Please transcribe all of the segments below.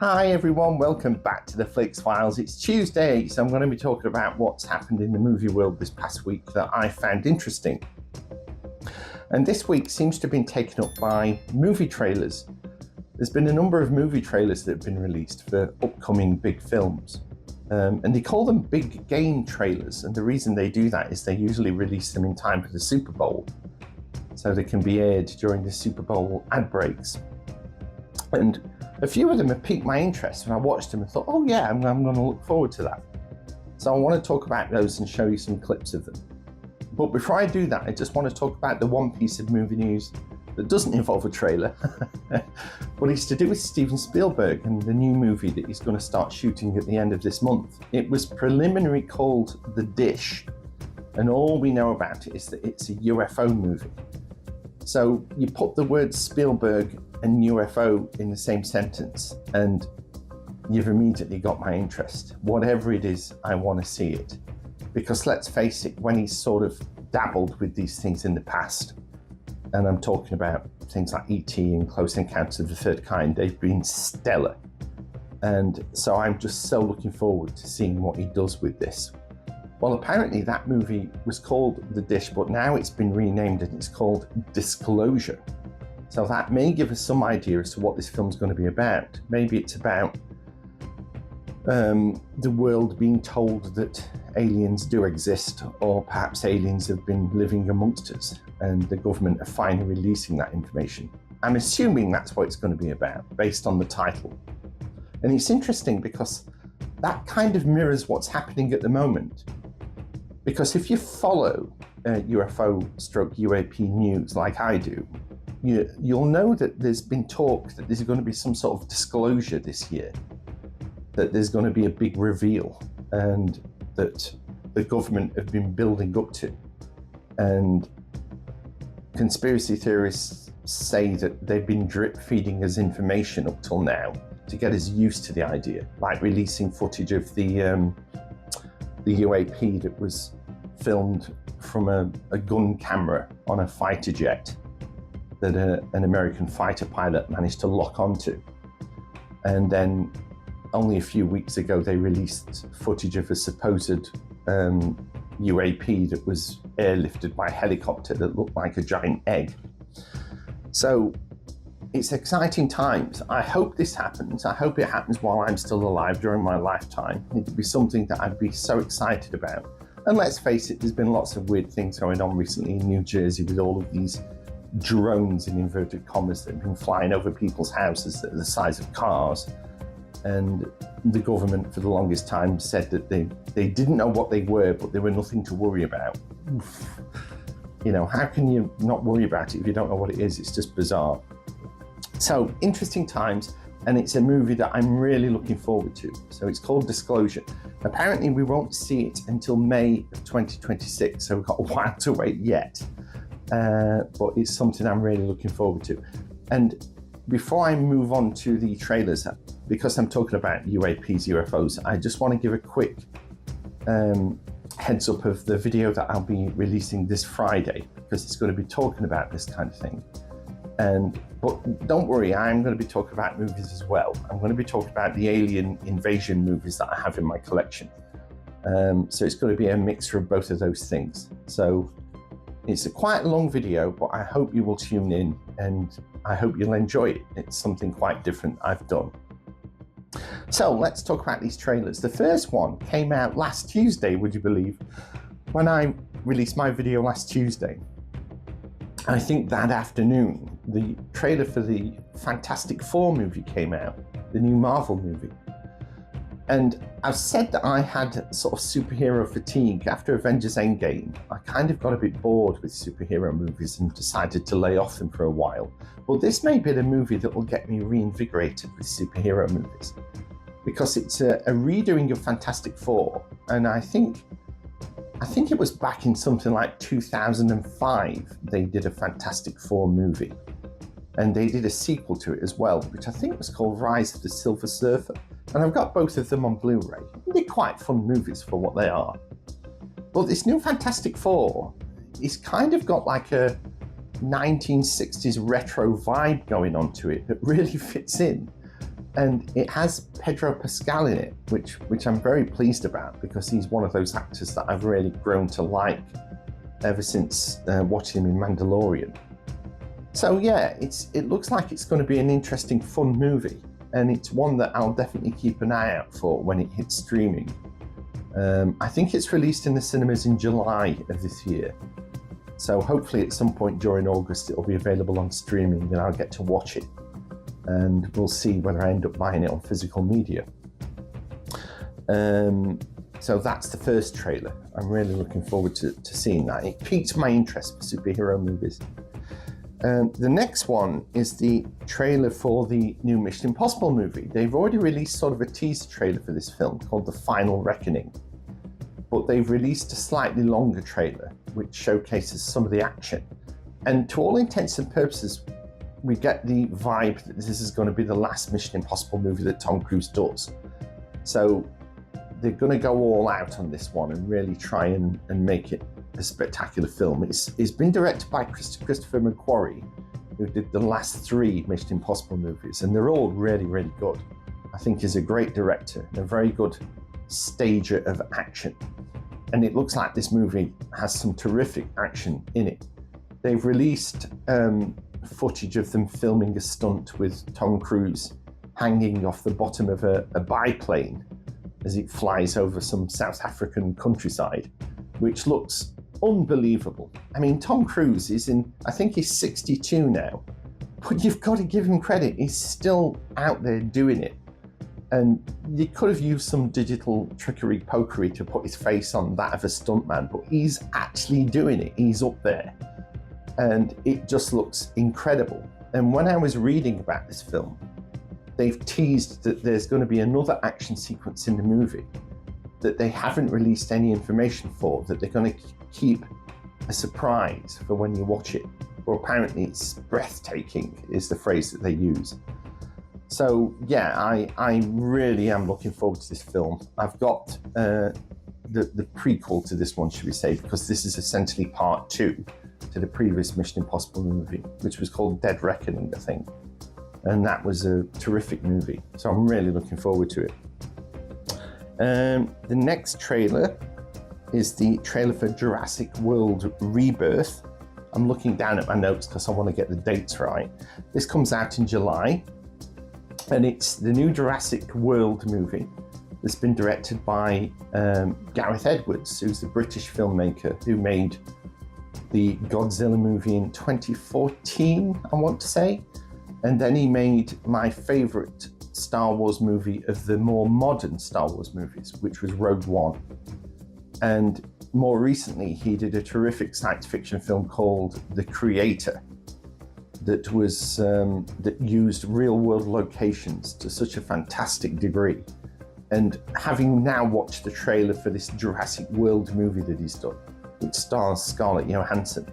Hi everyone, welcome back to the Flix Files. It's Tuesday, so I'm going to be talking about what's happened in the movie world this past week that I found interesting. And this week seems to have been taken up by movie trailers. There's been a number of movie trailers that have been released for upcoming big films. And they call them big game trailers, and the reason they do that is they usually release them in time for the Super Bowl, so they can be aired during the Super Bowl ad breaks. And a few of them have piqued my interest, and I watched them and thought, oh yeah, I'm going to look forward to that. So I want to talk about those and show you some clips of them. But before I do that, I just want to talk about the one piece of movie news that doesn't involve a trailer, but it's to do with Steven Spielberg and the new movie that he's going to start shooting at the end of this month. It was preliminarily called The Dish, and all we know about it is that it's a UFO movie. So you put the word Spielberg and UFO in the same sentence, and you've immediately got my interest. Whatever it is, I want to see it. Because let's face it, when he's sort of dabbled with these things in the past, and I'm talking about things like E.T. and Close Encounters of the Third Kind, they've been stellar. And so I'm just so looking forward to seeing what he does with this. Well, apparently that movie was called The Dish, but now it's been renamed and it's called Disclosure. So that may give us some idea as to what this film's going to be about. Maybe it's about the world being told that aliens do exist, or perhaps aliens have been living amongst us and the government are finally releasing that information. I'm assuming that's what it's going to be about, based on the title. And it's interesting because that kind of mirrors what's happening at the moment. Because if you follow UFO/UAP news like I do, you'll know that there's been talk that there's going to be some sort of disclosure this year, that there's going to be a big reveal, and that the government have been building up to. And conspiracy theorists say that they've been drip feeding us information up till now to get us used to the idea, like releasing footage of the UAP that was filmed from a gun camera on a fighter jet that an American fighter pilot managed to lock onto. And then only a few weeks ago, they released footage of a supposed UAP that was airlifted by helicopter that looked like a giant egg. So it's exciting times. I hope this happens. I hope it happens while I'm still alive during my lifetime. It'd be something that I'd be so excited about. And let's face it, there's been lots of weird things going on recently in New Jersey with all of these drones in inverted commas that have been flying over people's houses that are the size of cars. And the government for the longest time said that they didn't know what they were, but they were nothing to worry about. Oof. You know, how can you not worry about it if you don't know what it is? It's just bizarre. So interesting times, and it's a movie that I'm really looking forward to. So it's called Disclosure. Apparently we won't see it until May of 2026, so we've got a while to wait yet. But it's something I'm really looking forward to. And before I move on to the trailers, because I'm talking about UAPs, UFOs, I just want to give a quick heads up of the video that I'll be releasing this Friday, because it's going to be talking about this kind of thing. But don't worry, I'm going to be talking about movies as well. I'm going to be talking about the alien invasion movies that I have in my collection. So it's going to be a mixture of both of those things. So it's a quite long video, but I hope you will tune in and I hope you'll enjoy it. It's something quite different I've done. So let's talk about these trailers. The first one came out last Tuesday, would you believe? When I released my video last Tuesday, I think that afternoon, the trailer for the Fantastic Four movie came out, the new Marvel movie. And I've said that I had sort of superhero fatigue after Avengers Endgame. I kind of got a bit bored with superhero movies and decided to lay off them for a while. Well, this may be the movie that will get me reinvigorated with superhero movies, because it's a redoing of Fantastic Four. And I think it was back in something like 2005, they did a Fantastic Four movie. And they did a sequel to it as well, which I think was called Rise of the Silver Surfer. And I've got both of them on Blu-ray. They're quite fun movies for what they are. But this new Fantastic Four is kind of got like a 1960s retro vibe going on to it that really fits in. And it has Pedro Pascal in it, which I'm very pleased about, because he's one of those actors that I've really grown to like ever since watching him in Mandalorian. So yeah, it looks like it's going to be an interesting, fun movie, and it's one that I'll definitely keep an eye out for when it hits streaming. I think it's released in the cinemas in July of this year. So hopefully at some point during August it'll be available on streaming and I'll get to watch it. And we'll see whether I end up buying it on physical media. So that's the first trailer. I'm really looking forward to seeing that. It piqued my interest for superhero movies. The next one is the trailer for the new Mission Impossible movie. They've already released sort of a teaser trailer for this film called The Final Reckoning. But they've released a slightly longer trailer which showcases some of the action. And to all intents and purposes, we get the vibe that this is going to be the last Mission Impossible movie that Tom Cruise does. So they're going to go all out on this one and really try and make it a spectacular film. It's been directed by Christopher McQuarrie, who did the last 3 Mission Impossible movies, and they're all really, really good. I think he's a great director and a very good stager of action. And it looks like this movie has some terrific action in it. They've released footage of them filming a stunt with Tom Cruise hanging off the bottom of a biplane as it flies over some South African countryside, which looks unbelievable. I mean, Tom Cruise is I think he's 62 now, but you've got to give him credit. He's still out there doing it. And you could have used some digital trickery pokery to put his face on that of a stuntman, but he's actually doing it. He's up there. And it just looks incredible. And when I was reading about this film, they've teased that there's going to be another action sequence in the movie that they haven't released any information for, that they're going to keep a surprise for when you watch it. Well, apparently it's breathtaking is the phrase that they use. So yeah, I really am looking forward to this film. I've got the prequel to this one, should we say, because this is essentially part 2 to the previous Mission Impossible movie, which was called Dead Reckoning, I think. And that was a terrific movie. So I'm really looking forward to it. The next trailer is the trailer for Jurassic World Rebirth. I'm looking down at my notes because I want to get the dates right. This comes out in July. And it's the new Jurassic World movie that's been directed by Gareth Edwards, who's the British filmmaker who made the Godzilla movie in 2014, I want to say. And then he made my favorite Star Wars movie of the more modern Star Wars movies, which was Rogue One. And more recently, he did a terrific science fiction film called The Creator, that was that used real-world locations to such a fantastic degree. And having now watched the trailer for this Jurassic World movie that he's done, which stars Scarlett Johansson,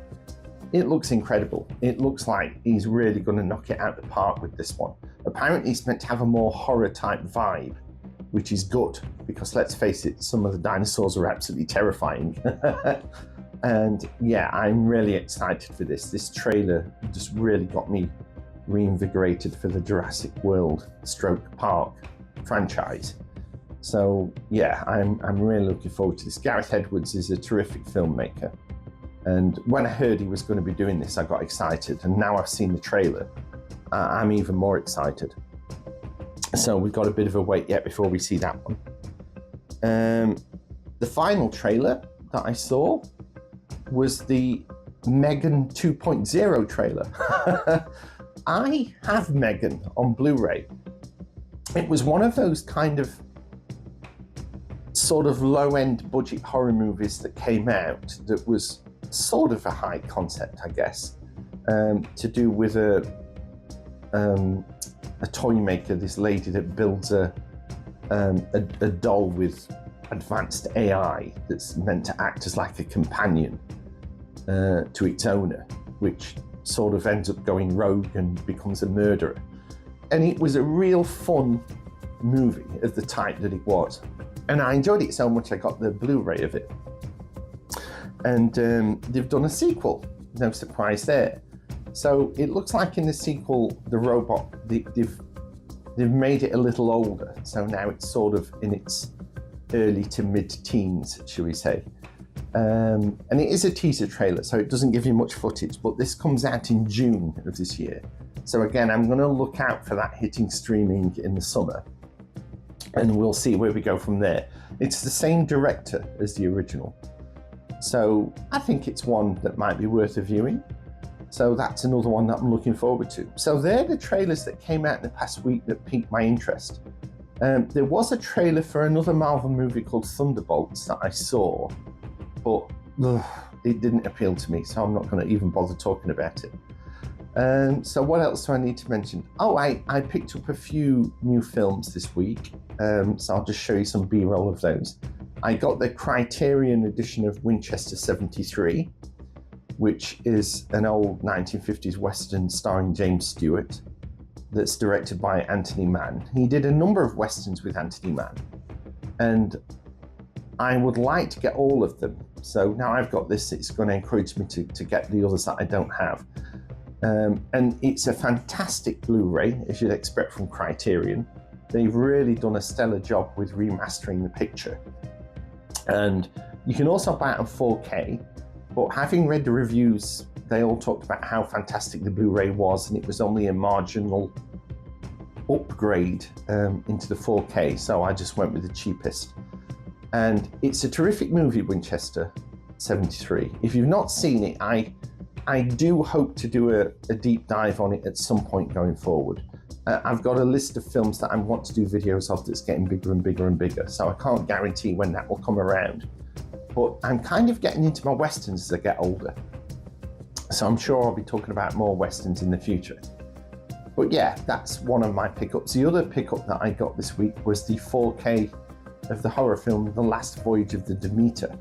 it looks incredible. It looks like he's really going to knock it out the park with this one. Apparently it's meant to have a more horror-type vibe, which is good, because let's face it, some of the dinosaurs are absolutely terrifying. And yeah, I'm really excited for this. This trailer just really got me reinvigorated for the Jurassic World / Park franchise. So yeah, I'm really looking forward to this. Gareth Edwards is a terrific filmmaker. And when I heard he was going to be doing this, I got excited. And now I've seen the trailer, I'm even more excited. So we've got a bit of a wait yet before we see that one. The final trailer that I saw was the Megan 2.0 trailer. I have Megan on Blu-ray. It was one of those kind of sort of low-end budget horror movies that came out that was sort of a high concept, I guess, to do with a toy maker, this lady that builds a doll with advanced AI that's meant to act as like a companion to its owner, which sort of ends up going rogue and becomes a murderer. And it was a real fun movie of the type that it was. And I enjoyed it so much I got the Blu-ray of it. And they've done a sequel, no surprise there. So it looks like in the sequel, the robot, they've they've made it a little older, so now it's sort of in its early to mid-teens, shall we say. And it is a teaser trailer, so it doesn't give you much footage, but this comes out in June of this year. So again, I'm going to look out for that hitting streaming in the summer, and we'll see where we go from there. It's the same director as the original, so I think it's one that might be worth a viewing. So that's another one that I'm looking forward to. So they're the trailers that came out in the past week that piqued my interest. There was a trailer for another Marvel movie called Thunderbolts that I saw, but it didn't appeal to me, so I'm not going to even bother talking about it. So what else do I need to mention? Oh, I picked up a few new films this week, so I'll just show you some B-roll of those. I got the Criterion edition of Winchester 73, which is an old 1950s Western starring James Stewart that's directed by Anthony Mann. He did a number of Westerns with Anthony Mann, and I would like to get all of them. So now I've got this, it's going to encourage me to get the others that I don't have. And it's a fantastic Blu-ray, as you'd expect from Criterion. They've really done a stellar job with remastering the picture. And you can also buy it on 4K, but having read the reviews, they all talked about how fantastic the Blu-ray was, and it was only a marginal upgrade into the 4K, so I just went with the cheapest. And it's a terrific movie, Winchester 73. If you've not seen it, I do hope to do a deep dive on it at some point going forward. I've got a list of films that I want to do videos of that's getting bigger and bigger and bigger, so I can't guarantee when that will come around. But I'm kind of getting into my Westerns as I get older, so I'm sure I'll be talking about more Westerns in the future. But yeah, that's one of my pickups. The other pickup that I got this week was the 4K of the horror film The Last Voyage of the Demeter,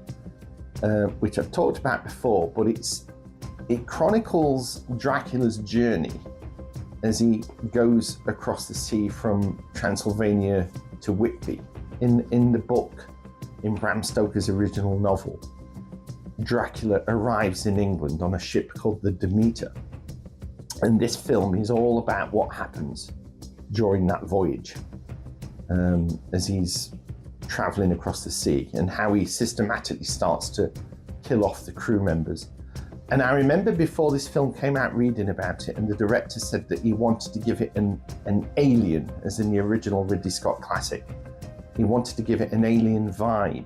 which I've talked about before, but it chronicles Dracula's journey as he goes across the sea from Transylvania to Whitby. In the book, in Bram Stoker's original novel, Dracula arrives in England on a ship called the Demeter. And this film is all about what happens during that voyage, as he's traveling across the sea, and how he systematically starts to kill off the crew members. And I remember before this film came out reading about it, and the director said that he wanted to give it an alien, as in the original Ridley Scott classic. He wanted to give it an alien vibe,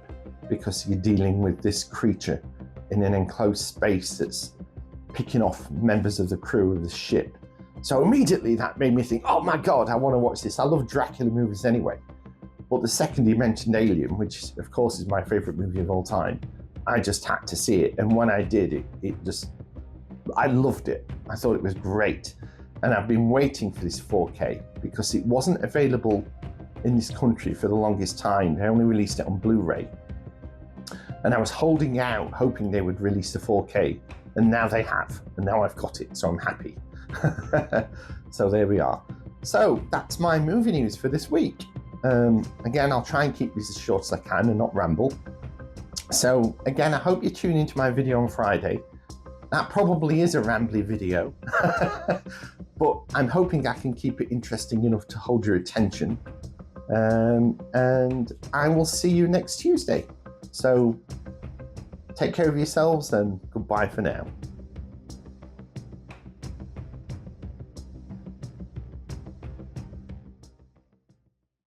because you're dealing with this creature in an enclosed space that's picking off members of the crew of the ship. So immediately that made me think, oh my God, I want to watch this. I love Dracula movies anyway. But the second he mentioned Alien, which of course is my favorite movie of all time, I just had to see it. And when I did, I loved it. I thought it was great. And I've been waiting for this 4K because it wasn't available in this country for the longest time. They only released it on Blu-ray. And I was holding out, hoping they would release the 4K. And now they have. And now I've got it, so I'm happy. So there we are. So that's my movie news for this week. Again, I'll try and keep this as short as I can and not ramble. So again, I hope you tune into my video on Friday. That probably is a rambly video, but I'm hoping I can keep it interesting enough to hold your attention. And I will see you next Tuesday. So take care of yourselves and goodbye for now.